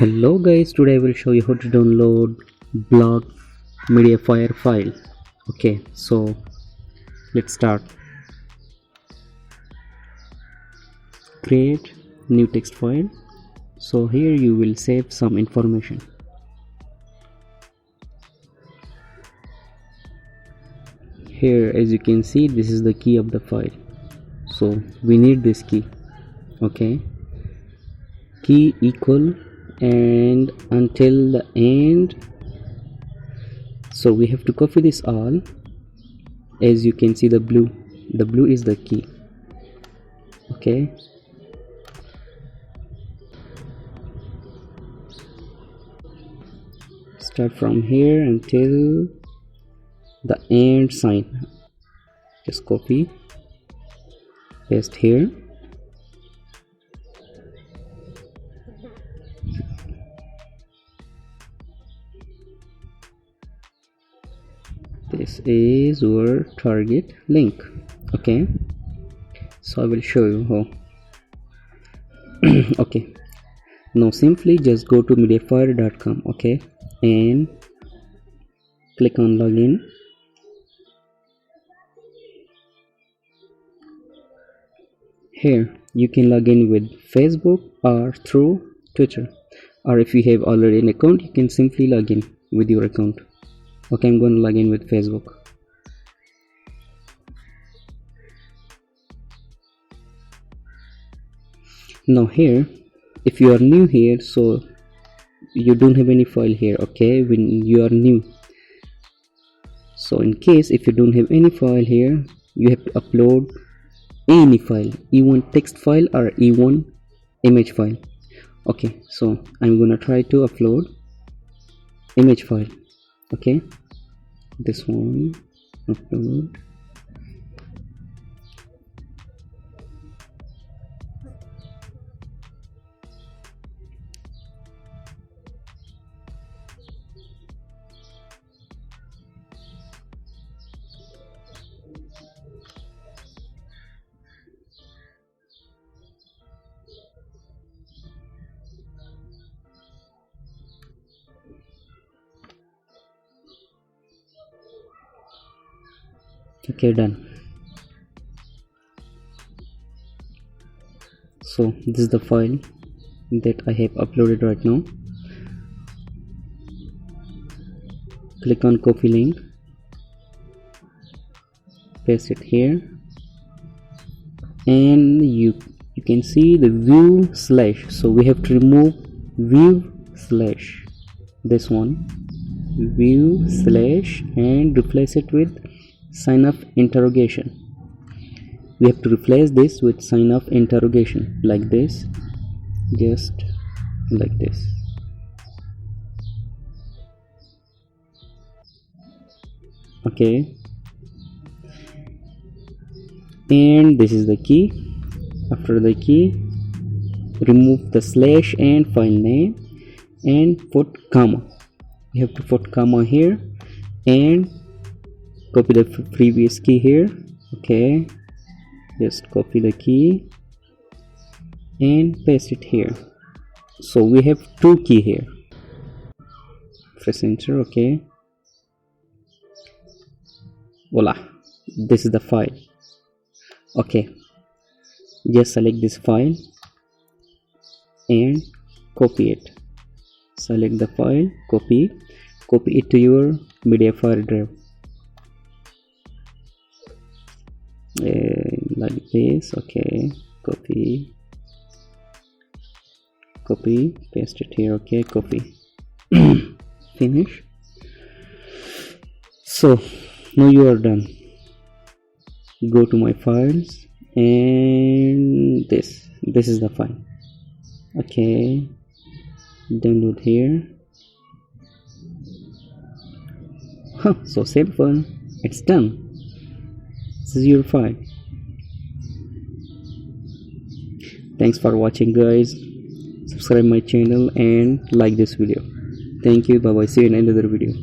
Hello guys, today I will show you how to download blog mediafire file. Okay, so let's start. Create new text file. So here you will save some information. Here, as you can see, this is the key of the file, so we need this key. Okay, key equal and until the end. So we have to copy this all. As you can see, the blue is the key. Okay, start from here until the end sign. Just copy, paste here. This is your target link. Okay, so I will show you how. Okay, now simply just go to mediafire.com. okay, and click on login. Here you can log in with Facebook or through Twitter, or if you have already an account, you can simply log in with your account. Okay, I'm going to log in with Facebook. Now here, if you are new here, so you don't have any file here. Okay, when you are new, so in case if you don't have any file here, you have to upload any file, E1 text file or E1 image file. Okay, so I'm gonna try to upload image file. Okay, this one, upload. Okay, done. So this is the file that I have uploaded right now. Click on copy link, paste it here, and you can see the view slash. So we have to remove view slash, this one, view slash, and replace it with sign of interrogation. We have to replace this with sign of interrogation, like this, just like this. Okay, and this is the key. After the key, remove the slash and file name and put comma. You have to put comma here and copy the previous key here. Okay, just copy the key and paste it here. So we have two key here. Press enter. Okay, voila, this is the file. Okay, just select this file and copy it. Select the file, copy it to your mediafire drive, like this. Okay, copy, paste it here. Okay, copy. Finish. So now you are done. Go to my files, and this is the file. Okay, download here. So simple, it's done. This is your file. Thanks for watching, guys. Subscribe my channel and like this video. Thank you. Bye bye. See you in another video.